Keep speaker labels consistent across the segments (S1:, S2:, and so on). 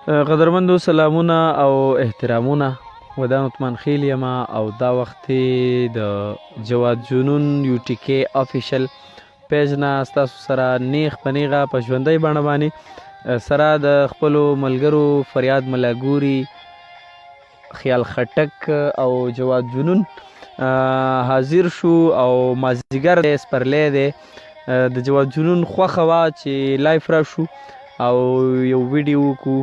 S1: قدرمندو سلامونه او احترامونه ودان utman خیل یما او دا وخت د جواد جنون یو ټی کې افیشل پیج نه ستاسو سره نیغ په نیغه په ژوندۍ بڼه باندې سره د خپلو ملګرو فریاد ملاګوري خیال خټک او جواد جنون حاضر شو او مازدیګر دی سپرلی دی د جواد جنون خوښه وه چې لایف راشو او یو ویډیو وکړو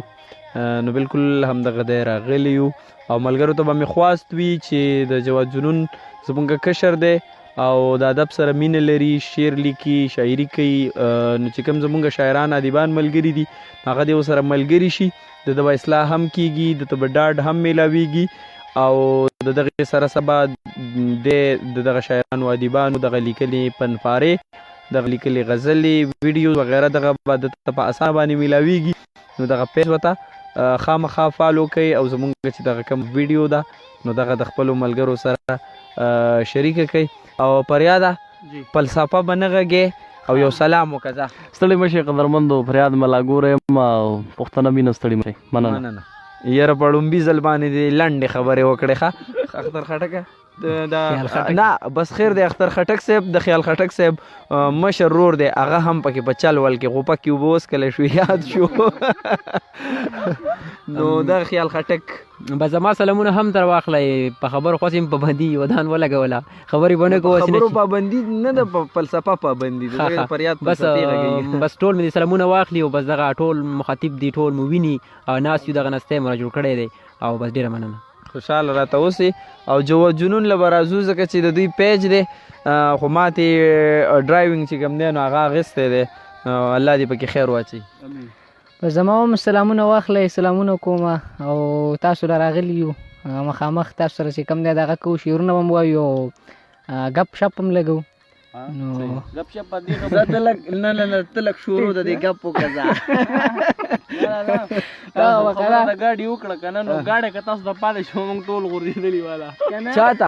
S1: نو بالکل همدغه دی راغلی یو او ملګرو ته به مې خواست وي چې د جواد جنون زموږ کشر دی او د ادب سره مینه لري، شعر لیکي، شاعري کوي، نو چې کوم زموږ شاعران ادیبان ملګري دي هغه دې ورسره ملګري شي، د ده به اصلاح هم کیږي، د ته به ډاډ هم میلاویږي او د دغې سره سبا د دغه شاعرانو ادیبانو دغه لیکلي پنپارې، دغه لیکلي غزلې، ویډیو وغیره دغه به د ته په اسانه باندې میلاویږي. نو دغه پیج ورته خامخا فالو کوئ او زموږ چې دغه کوم ویډیو ده نو دغه د خپلو ملګرو سره شریکه کوئ او فریاده فلسفه به نه غږې او یو سلام وکړه.
S2: ستړي مه شئ قدرمندو، فریاد ملاګوری یم او پښتانه مینه ستړي مه شئ. مننه.
S1: یاره په ړومبي ځل باندې دې لنډې خبرې وکړې ښه اختر خټکه نه بس خیر دی. اختر خټک صاحب د خیال خټک صاحب مشر رور دی، هغه هم پکې په چل ول کې غوپه کې اوبه وڅکلی شو یاد شو نو دغه خیال خټک
S3: بس زما سلامونه هم در واخلئ. په خبرو خواست یم پابندي ودان ولګوله، خبرې به نه کوو،
S1: خبرو پابندي نه ده، په فلسفه پابندي ده. فریاد فلسفې غږوي.
S3: بس ټول مې سلامونه واخلي او بس دغه ټول مخاطب دي ټول مو ویني او ناست یو دغه نستی مو را جوړ کړی دی او بس ډېره مننه.
S1: خوشحاله راته اوسئ او جواد جنون له به راځو ځکه چې د دوی پیج دی خو ماتې ډرایوینګ چې کوم دی نو هغه اخیستی دی، الله دې پکې خیر واچوي.
S4: بس زما هم سلامونه واخلئ، سلامونه کوم او تاسو را راغلي یو مخامخ تاسو سره چې کوم دی دغه کوو، شعرونه به هم وایو او ګپ شپ هم لګو. نو
S1: ګپ شپ په دې خبره ته لږ نه ته لږ شروع د دې ګپ وکړه
S2: د ګاډي وکړه که نه نو ګاډی که تاسو ته پاتې شو موږ ټول غورځېدلي والا
S1: چاته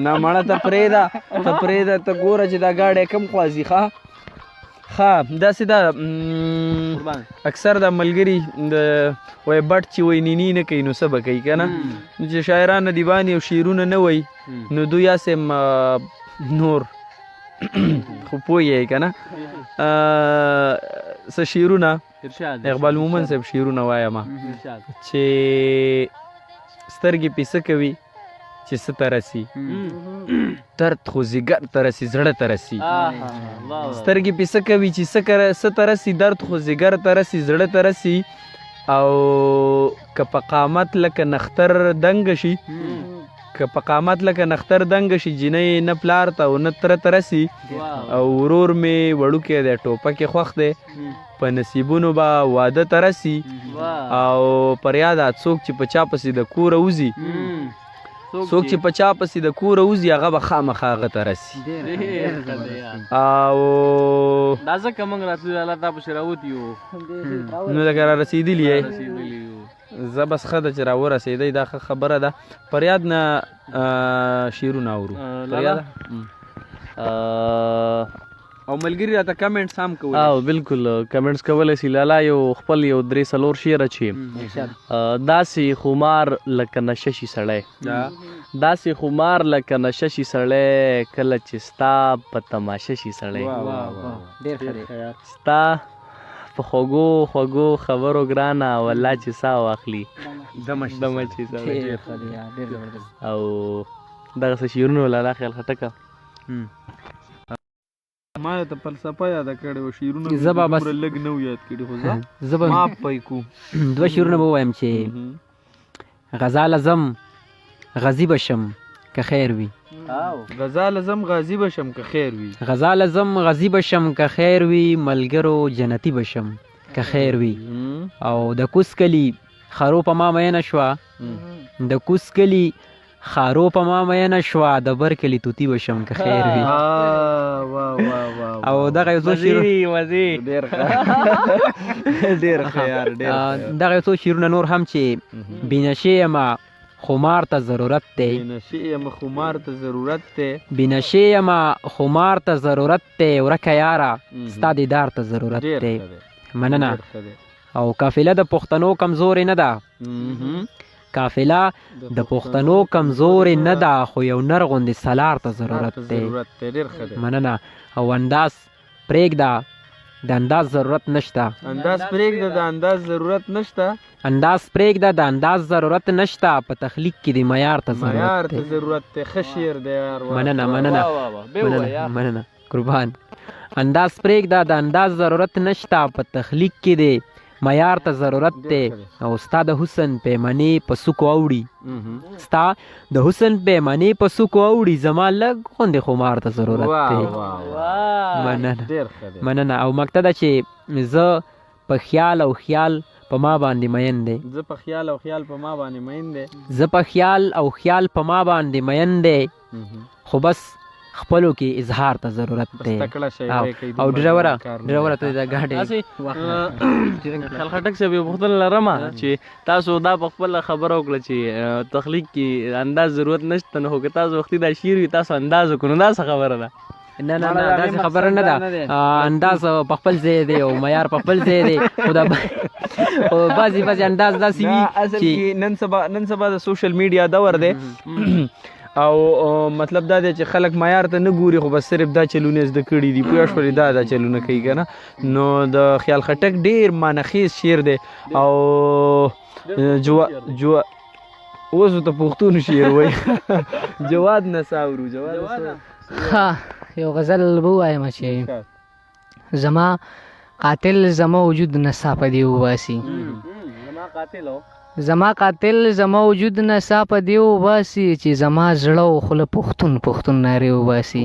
S1: نه مړه ته پرېږده ته ګوره چې دا ګاډی کم خوا ځي ښه داسې ده. اکثر دا ملګري د وایي بټ چې وایي نینی نه کوي نو څه به کوي که نه، چې شاعران ادیبان او شعرونه نه وایي نو دوی هسې نور خو پوهیږئ که نه څه شعرونه اقبال مومن صاحب شعرونه وایم چې سترګې پې څه کوي چې څه ته رسي، درد خو ځیګر ته رسي زړه ته رسي. سترګې پې څه کوي چې څه ته رسي، درد خو ځیګر ته رسي زړه ته رسي. او که په قامت لکه نختر دنګ شي، که په قامت لکه نختر دنګ شي، جینۍ نه پلار ته او نه تره ته رسي. او ورور مې وړوکی دی ټوپکې خوښ دی، په نصیبونو به واده ته رسي. او فریاده څوک چې په چا پسې د کوره وځي، څوک چې په چا پسې د کوره وځي هغه به خامخا هغه ته رسي. او
S2: دا ځکه موږ راتلو الله تا پسې راوتي یو
S1: نو لکه را رسېدلي یې زه بس ښه ده چې را ورسېدی، دا ښه خبره ده. فریاد نه شعرونه اورو فریاده او ملګري راته کمنټس هم کولی.
S2: او بالکل کمنټس کولی شي. لالا یو خپل یو 3-4 شعره چې داسې خمار لکه نشه شي سړی، داسې خمار لکه نشه شي سړی، کله چې ستا په تماشه شي سړی، ستا په خوږو خوږو خبرو ګرانه والله چې ساه واخلي دمه شي سړی. او دغسې شعرونه لالا خیال خټکه
S1: ما ته فلسفه یاده کړې وه، شعرونه
S3: زه به بس
S1: لږ نه یاد کړي خو
S3: زه به
S1: ماف پی کو
S3: دوه شعرونه به ووایم چې غزا لزم غازي بشم که خیر وي،
S1: غزا لزم غازي بشم که خیر وي،
S3: غزا لزم غازي بشم که خیر وي، ملګرو جنتي بشم که خیر وي. او د کوس کلي خرو په ما مینه شوه، د کوس کلي خارو په ما مینه شوه، د بر کلي توتي بشم که خیر وي. او دغه یو څو شعرونه نور هم چې بینشې یمه خمار ته ضرورت دی،
S1: بینشې یمه خمار ته ضرورت دی،
S3: بینشې یمه خمار ته ضرورت دی، ورکه یاره ستا دیدار ته ضرورت دی. مننه. او قافله د پښتنو کمزورې نه ده قافله د پښتنو کمزورې نه ده خو یو نر غوندې سالار ته ضرورت دی مننه او انداز پرېږده د انداز ضرورت نشته
S1: انداز پرېږده د انداز ضرورت نشته
S3: انداز پرېږده د انداز ضرورت نشته په تخلیق کې د معیار ته
S1: معیار ته
S3: ضرورت دی
S1: ضرورت دی ښه شعر دی یار
S3: مننه قربان انداز پرېږده د انداز ضرورت نشته په تخلیق کې دی معیار ته ضرورت دی او ستا د حسن پیمانې په سوکو اوړي ستا د حسن پیمانې په سوکو اوړي زما لږ غوندې خمار ته ضرورت دی مننه او مقصد چې زه په خیال او خیال په ما باندې مین دی
S1: زه په خیال او خیال په ما باندې مین دی
S3: زه په خیال او خیال په ما باندې مین دی خو بس خپلو کې اظهار ته ضرورت دی او ډریوره ته د ګاډي
S2: خل خټک صاحب یو پوښتنه لرم چې تاسو دا په خپله خبره وکړه چې تخلیق کې انداز ضرورت نشته نو که تاسو وختي دا شعر وي تاسو انداز وکړو نو دا څه خبره ده
S3: نه داسې خبره نه ده انداز په خپل ځای دی او معیار په خپل ځای دی خو دا بعضې انداز داسې وي چې
S1: نن سبا د سوشل میډیا دور دی او مطلب دا دی چې خلک معیار ته نه ګوري خو بس صرف دا چلونه زده کړي دي پوه شولې دا چلونه کوي که نه نو د خیال خټک ډېر معنخیز شعر دی او اوس ته پښتون شعر وایي جواد نساورو
S4: ښه یو غزل به ووایم چې زما قاتل زما وجود نڅا په دې وباسي زما قاتل زما وجود نڅا په دې وباسي چې زما زړه او خوله پښتون نارې وباسي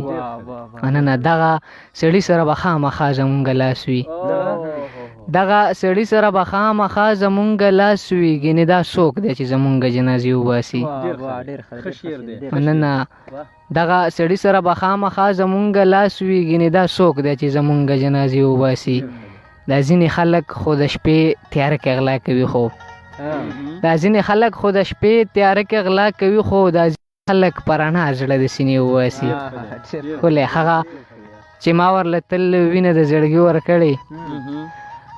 S4: مننه دغه سړي سره به خامخا زمونږ لاس وي دغه سړي سره به خامخا زمونږ لاس وي ګینې دا څوک دی چې زمونږ جنازې وباسي مننه دغه سړي سره به خامخا زمونږ لاس وي ګینې دا څوک دی چې زمونږ جنازې وباسي دا ځینې خلک خو د شپې تیاره کې غلا کوي خو دا ځینې خلک خو د شپې تیاره کې غلا کوي خو دا خلک پرانا زړه د سینې وباسي ښکلی هغه چې ما ورله تل وینه د زړګي ورکړې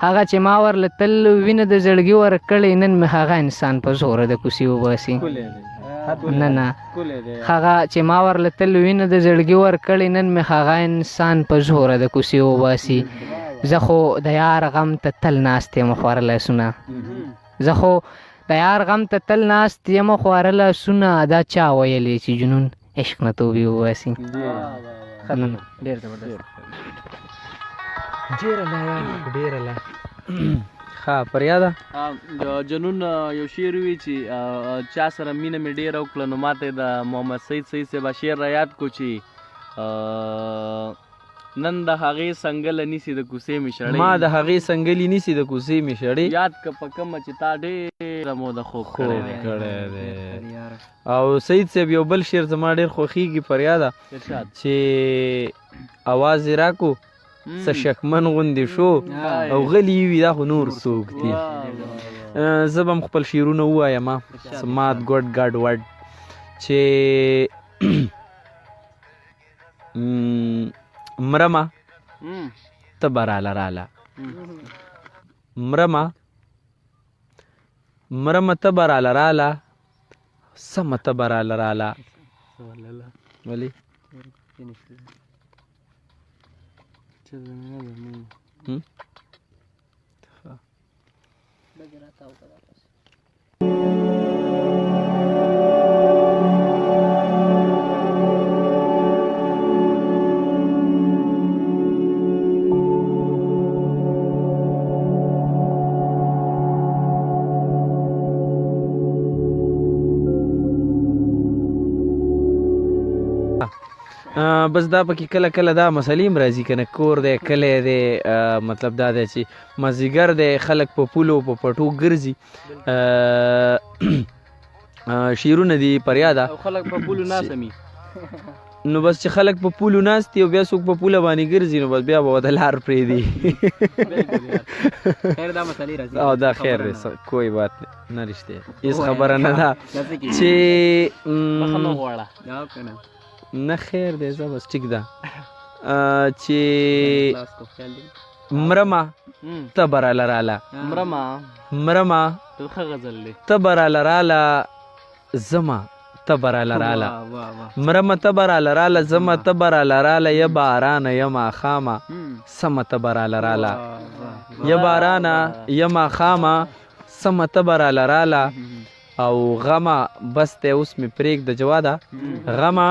S4: هغه چې ما ورله تل وینه د زړګي ورکړې نن مې هغه انسان په زوره د کوسي وباسي نه هغه چې ما ورله تل وینه د زړګي ورکړې نن مې هغه انسان په زوره د کوسي وباسي زه خو د یار غم ته تل ناست یم خواره لاسونه زه خو د یار غم ته تل ناست یم خواره لاسونه دا چا ویلی چې جنون عشق نه توبې وباسي
S1: ښه فریاده
S2: جنون یو شعر وي چې چا سره مینه مې ډېره وکړه نو ماته د محمد سعید صاحب شعر را یاد کو چې نن د هغې سنګله نیسي د کوڅې مې شړۍ
S1: ما د هغې سنګلې نیسي د کوڅې مې شړۍ
S2: یاد که په کومه چې تا ډېره موده خوب کړی دی
S1: او سعید صاحب یو بل شعر زما ډېر خوښېږي فریاده چې اواز یې راکو څه شکمن غوندې شو او غلی وي دا خو نور څوک دي زه به هم خپل شعرونه ووایم سمات ګډ ګډ وډ چې مرمه ته به راله مرمه ته به راله سمه ته به راله ولې بس دا پکې کله دا مسلې هم راځي که نه کور دی کلی دی مطلب دا دی چې مازدیګر دی خلک په پولو په پټو ګرځي شعرونه دي فریاده
S2: خلک په پولو ناسمي
S1: نو بس چې خلک په پولو ناست دي او بیا څوک په پوله باندې ګرځي نو بس بیا به ورته لار پرېږدي او دا خیر دی کوئی بات نه رښتیا هېڅ خبره نه ده چې نه خیر دی زه بس ټیک ده چې مرمه ته براله راله مرمه
S2: ښه غزل دی.
S1: ته براله راله زما ته براله راله مرمه ته براله راله زما ته براله راله ی بارانه ی ماښامه سمه ته براله راله ی بارانه ی ماښامه سمه ته براله راله او غمه بس دی اوس مې پرېږده جواده غمه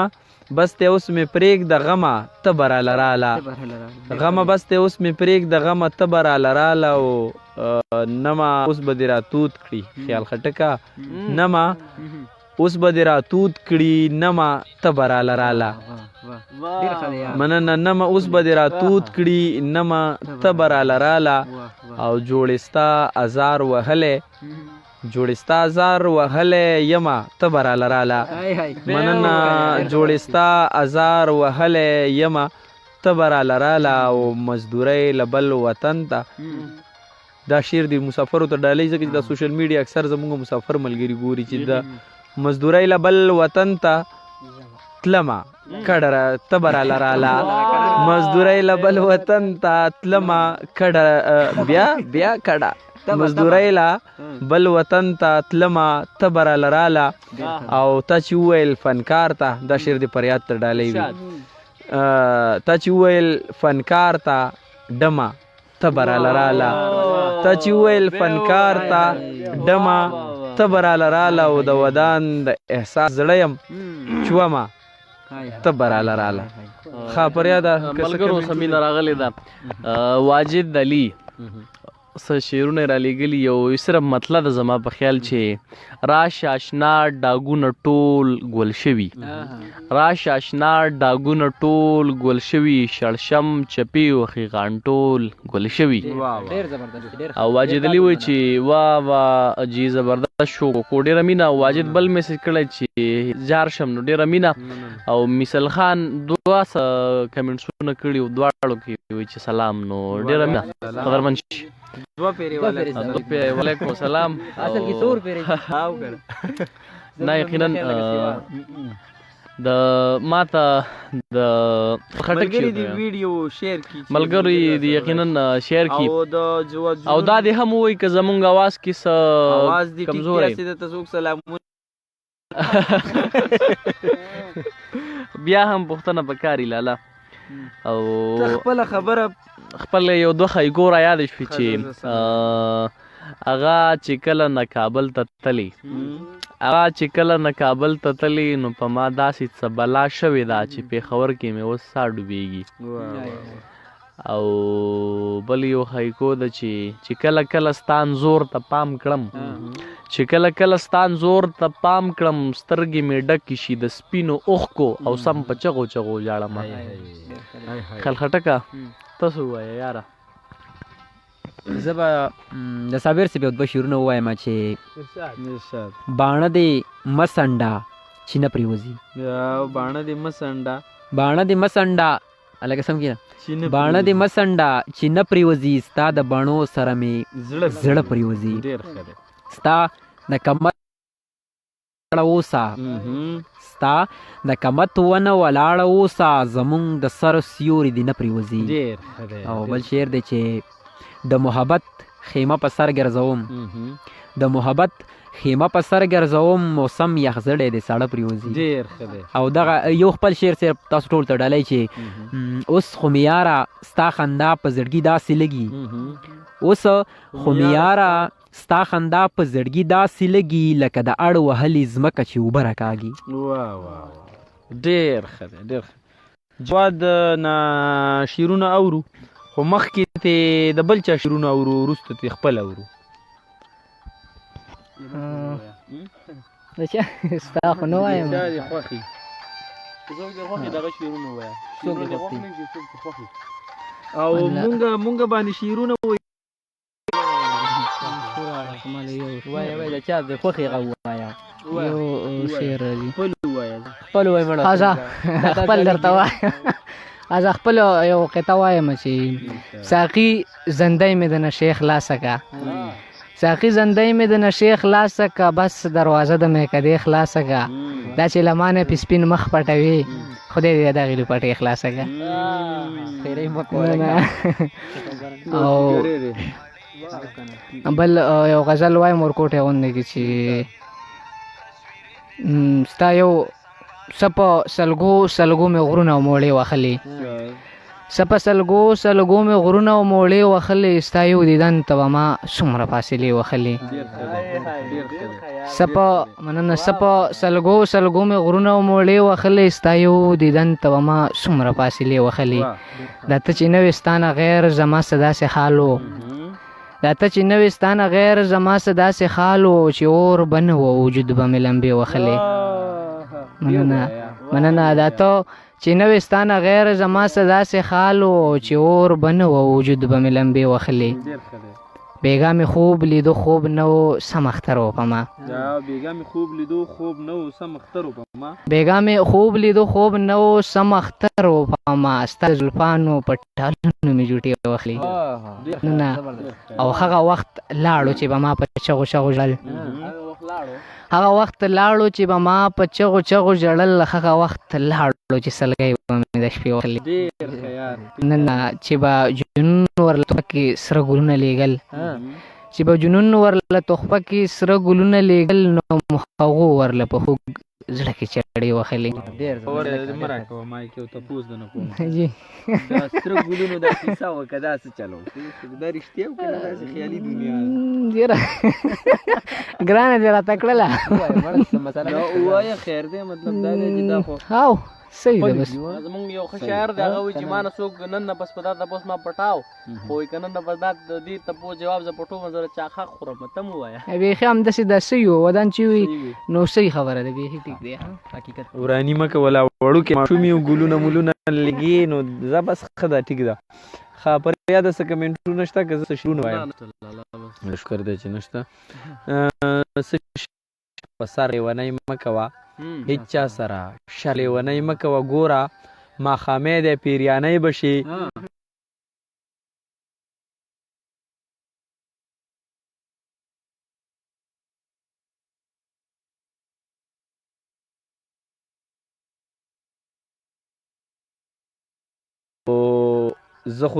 S1: بس دی اوس مې پرېږده غمه ته براله راله غمه بس دی اوس مې پرېږده غمه ته براله راله او نمه اوس به دې راتود کړي خیال خټکه نمه اوس به دې راتود کړي نمه ته براله راله مننه نمه اوس به دې راتود کړي نمه ته براله راله او جوړې ستا ازار وهلی جوړې ستا ازار وهلی یمه ته براله راله مننه جوړې ستا ازار وهلی یمه ته براله راله او مزدورۍ له بل وطن ته دا شعر دی مسافرو ته ډالۍ ځکه چې دا سوشل میډیا اکثر زموږ مسافر ملګري ګوري چې د مزدورۍ له بل وطن ته تلمه کډه ته براله راله مزدورۍ له بل وطن ته تلمه کډه بیا کډه مزدورۍ له بل وطن ته تلمه ته براله راله او تا چې وویل فنکار ته دا شعر د فریاد ته ډالۍ وي تا چې وویل فنکار ته ډمه ته براله راله تا چې وویل فنکار ته ډمه ته براله راله او د ودان د احساس زړه یم چومه ته براله راله ښه فریاده
S2: ملګرو سمینه راغلې ده واجد علي څه شعرونه رالیږلي یو صرف مطلب ده زما په خیال چې راشه اشنا ډاګونه ټول ګل شوي راشه اشنا ډاګونه ټول ګل شوي شړشم چپی وخیغان ټول ګل شوي او واجد علي وایي چې واه جی زبردست شو کو ډېره مینه واجد بل میسج کړی چې جار شم نو ډېره مینه او مثال خان دوه کمنټسونه کړي دواړو کې وایي چې سلام نو ډېره مینه قدرمن شي وعلیکم السلام
S3: اصل کې 100 پیری
S2: نه یقینا د ماته د خټک
S1: ملګري دی ویډیو شیر کی
S2: ملګري دی یقینا شیر کی
S1: او د جواد
S2: او دا د هم وای که زمونږ आवाज کې
S1: आवाज دی
S2: کمزور
S1: دی چې د تاسو سلامونه
S2: بیا هم پښتنه پکاري لاله او
S1: خپل خبره
S2: خپل یو دوه خیګور یاد شوي چې هغه چې کله نه کابل ته تللی نو په ما داسې څه بلا شوې ده چې پېښور کې مې اوس ساه ډوبېږي او بل یو خیکو ده چې کله کله ستان زور ته پام کړم سترګې مې ډکې شي د سپینو اوښکو او سم په چغو ژاړم خل خټکه تاسو ووایه یاره
S3: زه به د صابر صاحب یو دوه شعرونه ووایم چې باڼه دې مسنډه چې نه پرېوځي
S1: باڼه دې
S3: مسنډه هلکه سم کېنه باڼه دې مسنډه چې نه پرېوځي ستا د بڼو سره مې زړه پرېوځي ستا د کمت اوسه ستا د کمت ونه ولاړه اوسه زمونږ د سر سیوري دې نه پرېوځي او بل شعر دی چې د محبت خیمه په سر ګرځوم موسم یخزړی د ساړه پرېوځي او دغه یو خپل شعر صرف تاسو ټول ته ډالۍ چې اوس خو مې یاره ستا خندا په زړګي داسې لګي لکه د اړ وهلې ځمکه چې اوبه راکاږي
S1: ډېر ښه دی جواد نه شعرونه اورو خو مخکې ته د بل چا شعرونه اورو وروسته ته خپل اورو
S4: ستا خو نه وایم
S1: او مونږ باندې شعرونه
S3: وایه د چا د خوښې غږ ووایه
S4: یو شعر دی
S3: خپل ووایه مړه
S4: خپل درته وایم از خپل یو قطعه وایم چې ساقي زندۍ مې د نشې خلاصه کا ساقي زندۍ مې د نشې خلاصه که بس دروازه د میکدې خلاصه که دا چې له مانه پې سپین مخ پټوي خدای دې دغې لوپټې خلاصه که او بل یو غزل وایم ورکوټې غوندې کې چې ستا یو څه په سلګو سلګو مې غرونه او موړې وهلې څه په سلګو سلګو مې غرونه او موړې وهلې ستا یو دیدن ته به ما څومره فاصلې وهلې څه په مننه څه په سلګو سلګو مې غرونه او موړې وهلې ستا یو دیدن ته به ما څومره فاصلې وهلې دا ته چې نه وې ستا نه غیر زما څه داسې حال و دا ته چې نه وې ستا نه غیر زما څه داسې حال و چې اور به نه و وجود به مې لمبې وهلې مننه دا ته چې نه وې ستا نه غیر زما څه داسې حال و چې اور به نه و وجود به مې لمبې وهلې بیګا مې خوب لیدو خوب نه و سم اختر و په ما بیګا مې خوب لیدو خوب نه و سم اختر و په ما ستا زلفانو په ټالونو مې جوټې وخلې نه او هغه وخت لاړو چې به ما په چغو چغو ژړل هغه وخت لاړو چې به ما په چغو چغو ژړل هغه وخت لاړو چې سلګۍ به مې د شپې وخلې نه چې به جنون ورله تحفه کې سره ګلونه لیږل چې به جنون ورله تحفه کې سره ګلونه لیږل نو هغو ورله په خوږ زړه کې چړې وهلې جی ډېره ګرانه دې راته کړله هاو صحیح ده بس
S2: زمونږ یو ښه شاعر دی هغه وایي چې ما نه څوک نن نه پس په دا تپوس ما پټاو خو وایي که نن نه پس دا د دې تپوس جواب زه پټو مه زه چاخه خورم ته مو ووایه
S4: بیخي همداسې دا صحیح و ودان چې وي نو صحیح خبره ده بیخي ټیک دی حقیقت
S1: وراني مه کوله وړوکې ماشوم یو ګلونه ملونه لګي نو زه بس ښه ده ټیک ده ښه پر یاده څه کمنټونه شته که زه څه شعرونه وایم شکر دی چې نشته په سر لیونۍ مه کوه هیچ چا سره شر لیونۍ مه کوه ګوره ماښامۍ دی پیریانۍ به شي زه خو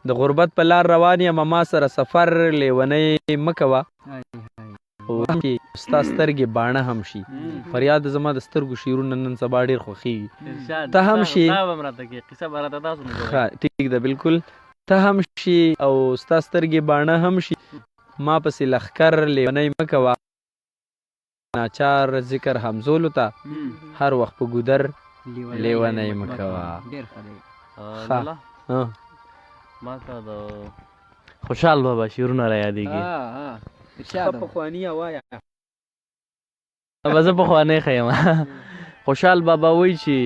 S1: د غربت په لار روان یم ما سره سفر لیونۍ مه کوه ستا سترګې باڼه هم شي فریاد زما د سترګو شعرونه نن سبا ډېر خوښېږي ته هم شي ټیک ده بلکل ته هم شي او ستا سترګې باڼه هم شي ما پسې لښکر لیونۍ مه کوه ناچار ذکر همزولو ته هر وخت په ګودر لیونۍ مه کوه
S2: ما ته د خوشحال بابا شعرونه را یادېږي زه پخوانی ښه یم خوشحال بابا وایي چې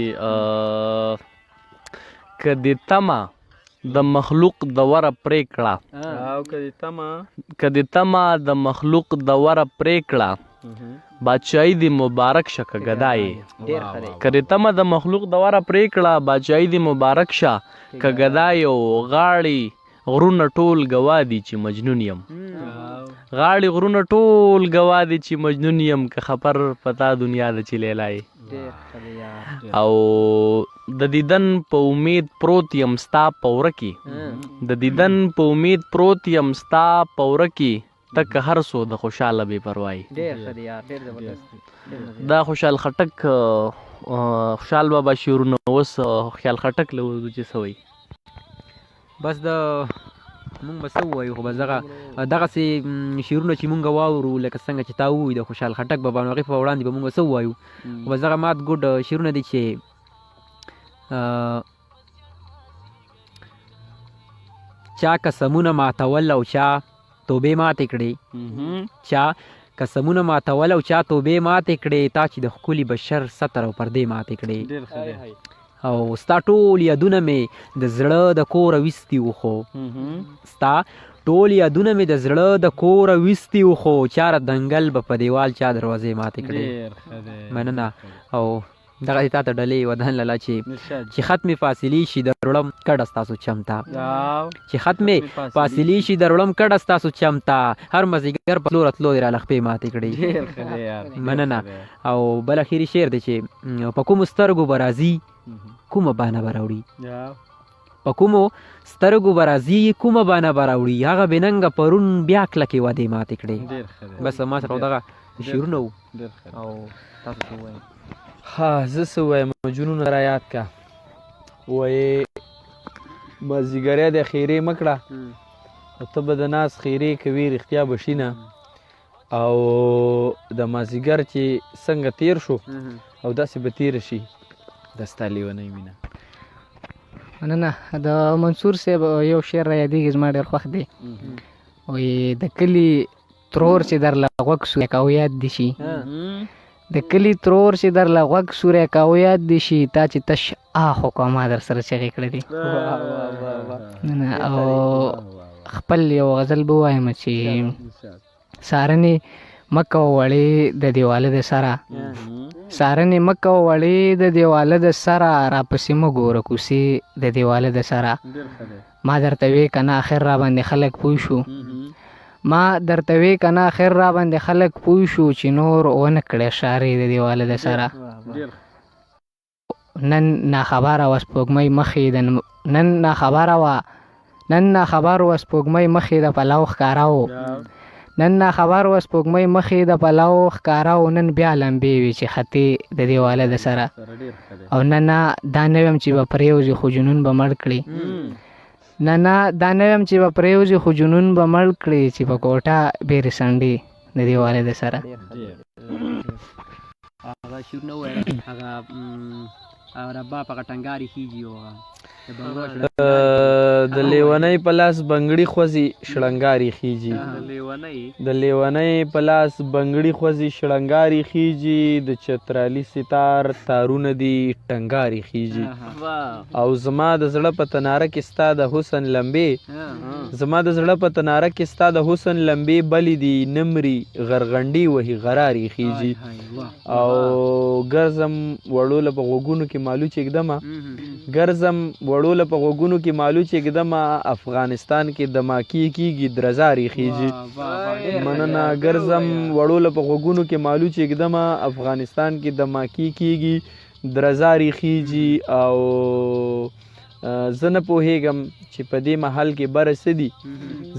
S2: که د تمه د مخلوق د وره پرېکړه بادشاهي دې مبارک شه که ګدا یې که د تمه د مخلوق د وره پرېکړه بادشاهي دې مبارک شه که ګدا یې غاړې غرونه ټول ګوا دي چې مجنون یم غاړې غرونه ټول ګوا دي چې مجنون یم که خبر پتا دنیا ده چې لیلا یې او د دیدن په امید پروت یم ستا په وره کې ته که هر څو د خوشحاله بې پروایي دا خوشحال خټک خوشحال بابا شعرونه اوس خیال خټک له اردو چې څه وایي
S3: بس د مونږ به څه ووایو خو بس دغسې شعرونه چې مونږ واورو لکه څنګه چې تا ووایي د خوشحال خټک بابا نو هغې په وړاندې به مونږ څه ووایو خو بس دغه مات ګوډ شعرونه دي چې چا قسمونه ماتول او چا توبې ماتې کړې تا چې د ښکلي بشر ستر او پردې ماتې کړې او ستا ټول یادونه مې د زړه د کوره ویستي وو خو چاره دنګل به په دیوال چا دروازې ماتې کړې مننه او دغسې تا ته ډلې ودان لاله چې ختمې فاصلې شي دروړم کډه ستاسو چمته چې ختمې فاصلې شي دروړم کډه ستاسو چمته هر مازدیګر په تلو راتلو دې راله خپې ماتې کړې مننه. او بل اخري شعر دی چې په کومو سترګو به راځي کومه بانه به راوړي په کومو سترګو به راځي کومه بانه به راوړي هغه بېننګه پرون بیا کلکې وعدې ماتې کړې. بس ما سره دغه شعرونه وو او تاسو څه ووایم؟
S1: ها زه څه ووایم جنون را یاد کا وایې مازدیګری د خیرې مه کړه او ته به د ناس خیرې کوې رښتیا به شي نه او د مازدیګر چې څنګه تیر شو او داسې به تیره شي د ستا لیونۍ مینه.
S4: مننه. د منصور صاحب یو شعر را یادېږي زما ډېر خوښ دی وایي د کلي ترور چې درله غوږ سو او یاد دي شي د کلي ترور چې درله غوږ سوری او یاد دي شي تا چې تش آخو کو ما در سره چغې کړې دي. او خپل یو غزل به ووایم چې سارنې مه کوه وړې د دیواله د سره سارنې مه کوه وړې د دیواله د سره راپسې مه ګوره کوسې د دیواله د سره ما درته وې که نه اخر را باندې خلک پوه شو ما درته وې که نه اخر را باندې خلک پوه شو چې نور ونه کړې اشارې د دیواله د سره نن ناخبره وه سپوږمۍ مخې نن ناخبره وه سپوږمۍ مخې د پلو ښکاره و نن ناخبر وه سپوږمۍ مخې د پلو ښکاره و نن بیا لمبې وي چې خطې د دیواله د سره او نه دا نه ویم چې به پرېوځي خو جنون به مړ کړي نه دا نه ویم چې به پرېوځي خو جنون به مړ کړي چې په کوټه بیرې سنډې د دیواله د سره.
S3: هغه شعرونه وویل هغه رباب هغه ټنګارې خیږي او
S1: د لیونۍ په لاس بنګړي خوځي شړنګاري خیږي د لیونۍ په لاس بنګړي خوځي شړنګاري خیږي د چترالي ستار تارونه دي ټنګاري خیږي او زما د زړه په تناره کې ستا د حسن لمبې زما د زړه په تناره کې ستا د حسن لمبې بلې دي نمري غرغنډي وهي غراري خیږي او ګرځم وړوله په غوږونو کې مالو چې ږدمه ګرځم وړوله په غوږونو کې مالو چې ږدمه افغانستان کې دماکي کېږي درزاري خیږي مننه ګرځم وړوله په غوږونو کې مالو چې ږدمه افغانستان کې دماکي کېږي درزاري خیږي او زه نه پوهېږم چې په دې محل کې بره څه دي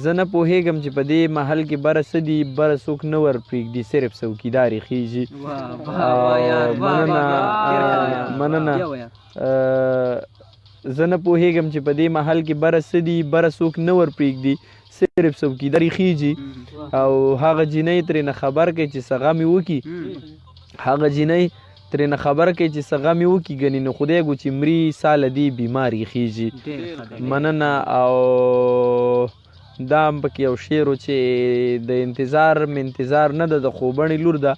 S1: زه نه پوهېږم چې په دې محل کې بره څه دي بره څوک نه ور پرېږدي صرف څوکیداري خیږي مننه زه نه پوهېږم چې په دې محل کې بره څه دي بره څوک نه ور پرېږدي صرف څوکیداري خیږي او هغه جینۍ ترېنه خبر کوي چې څه غم یې وکړي هغه جینۍ ترېنه خبر کوي چې څه غم یې وکړي ګنې نو خدای ګو چې مري ساله دې بیماري خیږي مننه. او دا هم پکې یو شعر و چې د انتظار منتظار نه ده د خوبڼې لور ده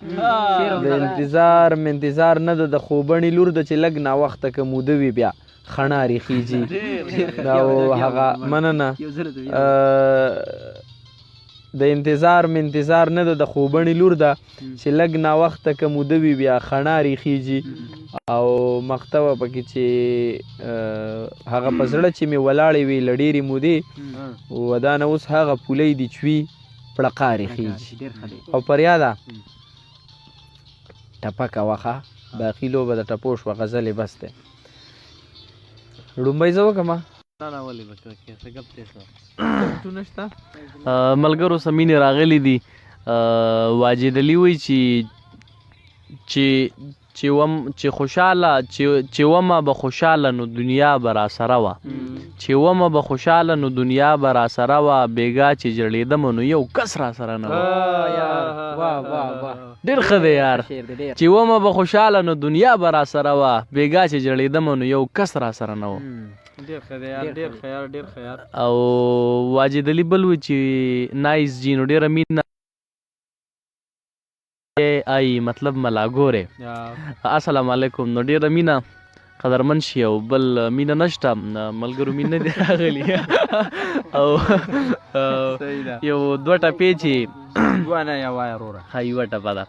S1: د انتظار منتظار نه ده د خوبڼې لور ده چې لږ ناوخته که موده وي بیا خڼارې خیږي او هغه مننه د انتظار منتظار نه ده د خوبڼې لور ده چې لږ ناوخته که موده وي بیا خڼارې خیږي او مقطوه پکې چې هغه په زړه چې مې ولاړې وي له ډېرې مودې ودانه اوس هغه پولۍ دي چوي پړقارې خیږي او فریاده ټپکه وخه باقي لوبه د ټپو شوه غزلې بس دی ړومبی زه وکړمه
S2: ملګرو سمینې راغلی دي واجد علي وایي چې خوشحاله چې ومه به خوشحاله نو دنیا به راسره وه چې ومه به خوشحاله نو دنیا به راسره وه بېګا چې جړېدمه نو یو کس راسره نه وه ډېر ښه دی یار چې ومه به خوشحاله نو دنیا به راسره وه بېګا چې جړېدمه نو یو کس راسره نه وه او واجد علي بل وایي چې نایس جي نو ډېره مینه ای مطلب ملاګورې السلام علیکم نو ډېره مینه قدرمن شي او بل مینه نشته ملګرو مینه دی راغلي او یو دوه ټپې چې یوه ټپه ده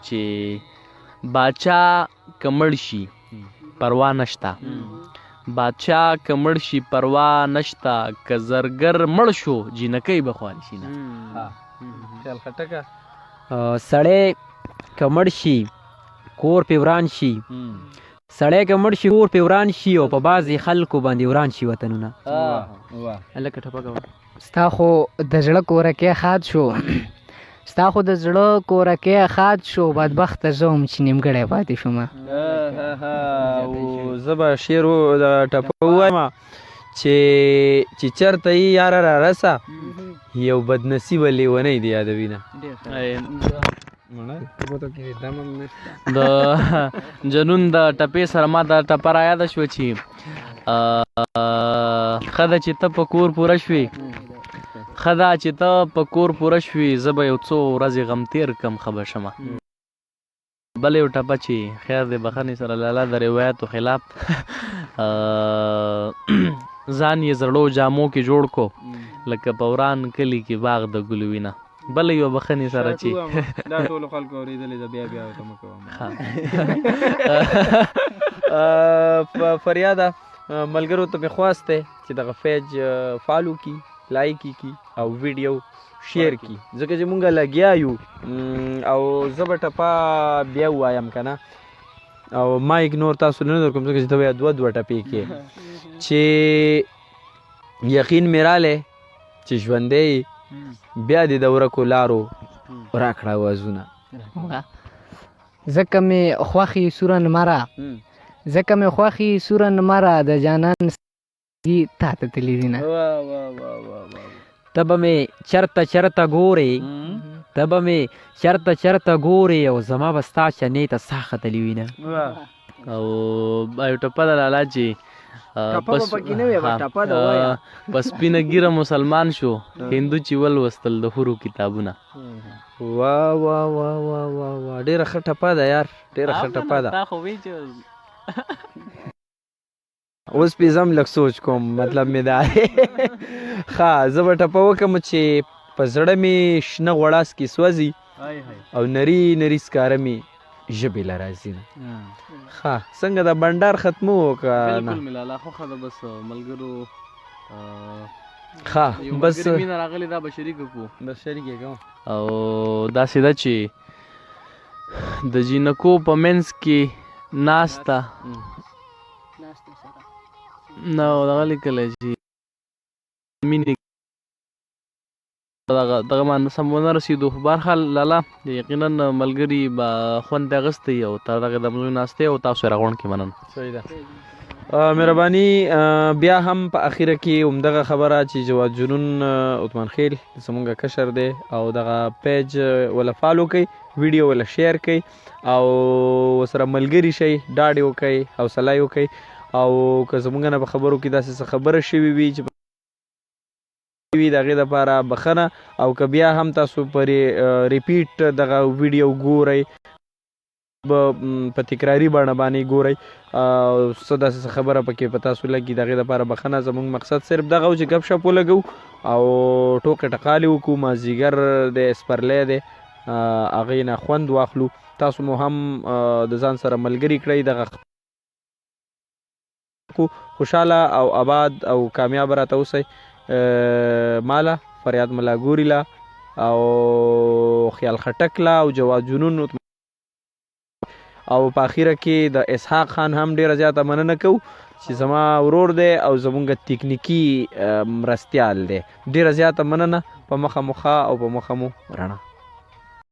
S2: چې باچا که مړ شي پروا نشتا بادشاه که مړ شي پروا نشتا که زرګر مړ شو جینکۍ به خواري شي نه
S1: خیال خټکه
S3: سړی که مړ شي کور پې وران شي سړی که مړ شي کور پې وران شي او په بعضې خلکو باندې وران شي وطنونه هلکه ټپه کوه
S4: ستا خو د زړه کورکی خاد شو ستا خو د زړه کورکی خاد شو بدبخته زه هم چې نیمګړی پاتې شوم
S1: زه به شعر د ټپه ووایم چې چېرته یې یاره را رسه یو بدنصیبه لیونی دی یادوي نه
S2: د جنون د ټپې سره ما دا ټپه را یاده شوه چې ښه ده چې ته په کور پوره شوې ښه ده چې ته په کور پوره شوې زه به یو څو ورځې غم تېر کم ښه به شمه بل یو ټپه چې خیر د بخښنې سره لاله د روایتو خلاف ځان یې زړو جامو کې جوړ کو لکه په وران کلي کې باغ د ګلو وینه بله یوه بخښنې سره چې
S1: دا ټولو خلکو اورېدلې ده بیا ورته مه کوم فریاده ملګرو ته مې خواست دی چې دغه پیج فالو کي لایک کي او ویډیو شیر کی ځکه چې مونږ لګیا یو او زه به ټپه بیا ووایم که نه او ما اګنور تاسو نه درکوم ځکه چې ته بیا دوه ټپې کې چې یقین مې رالی چې ژوندی بیا دې د ورکو لارو راکړه وازونه
S4: ځکه مې خوښې سوره نمره ځکه مې خوښې سوره نمره د جانان تا ته تللي دي نه
S3: ته به مې چرته ګورې ته به مې چرته ګورې او زما به ستا چنې ته سا ختلي وي نه
S2: او یو ټپه ده لالا چې په سپینه ګیره مسلمان شو هندو چې ولوستل د حورو کتابونه
S1: واه واه واه واه واه واه ډېره ښه ټپه ده یار ډېره ښه ټپه ده اوس پې زه هم لږ سوچ کوم مطلب مې دا دی ښه زه به ټپه وکړم چې په زړه مې شنه غوړاسکي سوځي او نري نري سکاره مې ژبې له راځي نه ښه څنګه دا بنډار ختمو که نه
S2: بس ملګرو
S1: ښه بس
S2: مینه راغلې دا به شریکه کړو
S1: بس شریک یې کوم
S2: او داسې ده چې د جینکو په منځ کې ناسته نه دغه لیکلی چې مینې دغه باندې سم ونه رسېدو خو بهرحال لاله یقینا ملګري به خوند اخیستی او تر دغه د ملګرو ناستې او تاسو یې راغونډ کې مننه
S1: صحیح ده مهرباني بیا هم په اخیره کې همدغه خبره چې جواد جنون عثمان خیل زمونږ کشر دی او دغه پیج ولا فالو کوي ویډیو ولا شیر کوي او سره ملګري شئ ډاډ یې وکئ حوصله یې وکئ او که زمونږ نه په خبرو کې داسې څه خبره شوې وي چې وي د هغې دپاره بخښنه او که بیا هم تاسو په ریپیټ دغه ویډیو ګورئ په تکراري بڼه باندې ګورئ څه داسې څه خبره پکې په تاسو لګي د هغې دپاره بخښنه زموږ مقصد صرف دغه و چې ګپ شپ ولګو او ټوکې ټقالې وکړو مازدیګر دی سپرلی دی هغې نه خوند واخلو تاسو مو هم د ځان سره ملګري کړئ دغه خوشحاله او آباد او کامیاب راته اوسئ ماله فریاد ملاګوري لا او خیال خټک لا او جواد جنون او په اخیره کې د اسحاق خان هم ډېره زیاته مننه کوو چې زما ورور دی او زمونږ تکنیکي مرستیال دی ډېره زیاته مننه په مخه مو ښه او په مخه مو رڼا